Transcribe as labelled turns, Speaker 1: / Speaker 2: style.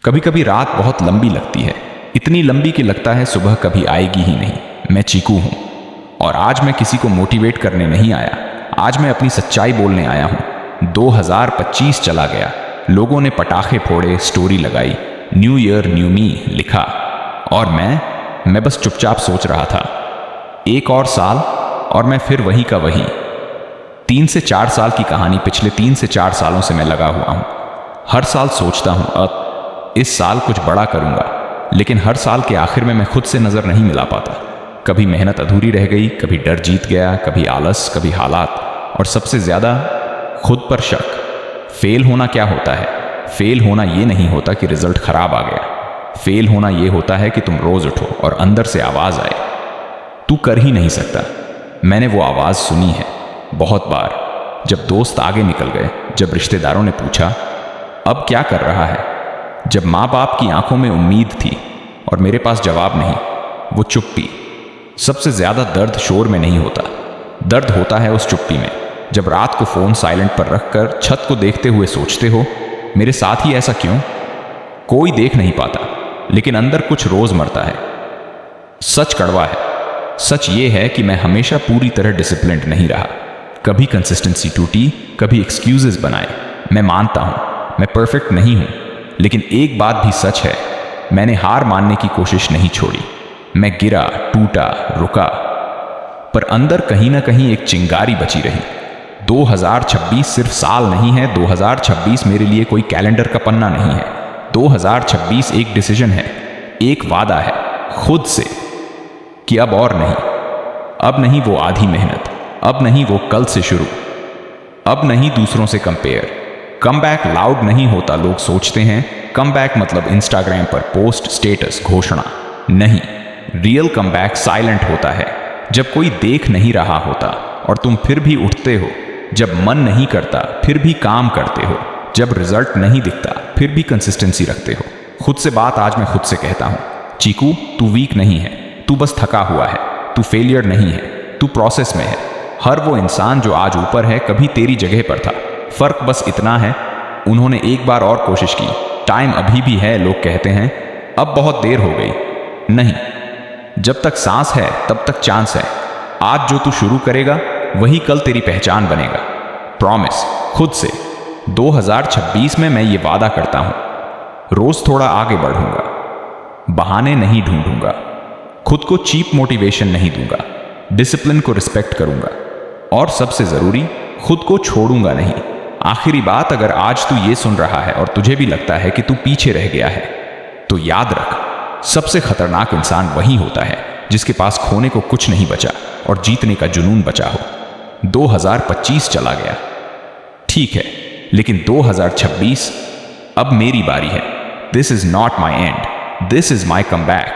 Speaker 1: कभी कभी रात बहुत लंबी लगती है, इतनी लंबी कि लगता है सुबह कभी आएगी ही नहीं। मैं चीकू हूं और आज मैं किसी को मोटिवेट करने नहीं आया, आज मैं अपनी सच्चाई बोलने आया हूं। 2025 चला गया, लोगों ने पटाखे फोड़े, स्टोरी लगाई, न्यू ईयर न्यू मी लिखा, और मैं बस चुपचाप सोच रहा था, एक और साल और मैं फिर वही का वही। 3 से 4 साल की कहानी, पिछले 3 से 4 सालों से मैं लगा हुआ हूं। हर साल सोचता हूं अब इस साल कुछ बड़ा करूंगा, लेकिन हर साल के आखिर में मैं खुद से नजर नहीं मिला पाता। कभी मेहनत अधूरी रह गई, कभी डर जीत गया, कभी आलस, कभी हालात, और सबसे ज्यादा खुद पर शक। फेल होना क्या होता है? फेल होना ये नहीं होता कि रिजल्ट खराब आ गया। फेल होना ये होता है कि तुम रोज उठो और अंदर से आवाज आए, तू कर ही नहीं सकता। मैंने वो आवाज सुनी है बहुत बार, जब दोस्त आगे निकल गए, जब रिश्तेदारों ने पूछा अब क्या कर रहा है, जब माँ बाप की आंखों में उम्मीद थी और मेरे पास जवाब नहीं। वो चुप्पी। सबसे ज्यादा दर्द शोर में नहीं होता, दर्द होता है उस चुप्पी में, जब रात को फोन साइलेंट पर रखकर छत को देखते हुए सोचते हो, मेरे साथ ही ऐसा क्यों? कोई देख नहीं पाता, लेकिन अंदर कुछ रोज मरता है। सच कड़वा है। सच ये है कि मैं हमेशा पूरी तरह डिसिप्लिन्ड नहीं रहा। कभी कंसिस्टेंसी टूटी, कभी एक्सक्यूजेस बनाए। मैं मानता हूं मैं परफेक्ट नहीं हूं, लेकिन एक बात भी सच है, मैंने हार मानने की कोशिश नहीं छोड़ी। मैं गिरा, टूटा, रुका, पर अंदर कहीं ना कहीं एक चिंगारी बची रही। 2026 सिर्फ साल नहीं है, 2026 मेरे लिए कोई कैलेंडर का पन्ना नहीं है। 2026 एक डिसीजन है, एक वादा है खुद से कि अब और नहीं। अब नहीं वो आधी मेहनत, अब नहीं वो कल से शुरू, अब नहीं दूसरों से कंपेयर। कम बैक लाउड नहीं होता, लोग सोचते हैं कम बैक मतलब इंस्टाग्राम पर पोस्ट, स्टेटस, घोषणा। नहीं, रियल कम बैक साइलेंट होता है, जब कोई देख नहीं रहा होता और तुम फिर भी उठते हो, जब मन नहीं करता फिर भी काम करते हो, जब रिजल्ट नहीं दिखता फिर भी कंसिस्टेंसी रखते हो। खुद से बात आज मैं खुद से कहता हूं, चीकू तू वीक नहीं है, तू बस थका हुआ है, तू फेलियर नहीं है, तू प्रोसेस में है। हर वो इंसान जो आज ऊपर है कभी तेरी जगह पर था, फर्क बस इतना है उन्होंने एक बार और कोशिश की। टाइम अभी भी है, लोग कहते हैं अब बहुत देर हो गई। नहीं, जब तक सांस है तब तक चांस है। आज जो तू शुरू करेगा वही कल तेरी पहचान बनेगा। प्रॉमिस खुद से। 2026 में मैं ये वादा करता हूं, रोज थोड़ा आगे बढ़ूंगा, बहाने नहीं ढूंढूंगा, खुद को चीप मोटिवेशन नहीं दूंगा, डिसिप्लिन को रिस्पेक्ट करूंगा, और सबसे जरूरी खुद को छोड़ूंगा नहीं। आखिरी बात, अगर आज तू ये सुन रहा है और तुझे भी लगता है कि तू पीछे रह गया है, तो याद रख, सबसे खतरनाक इंसान वही होता है जिसके पास खोने को कुछ नहीं बचा और जीतने का जुनून बचा हो। 2025 चला गया, ठीक है, लेकिन 2026 अब मेरी बारी है। This is not my and, this is my come back.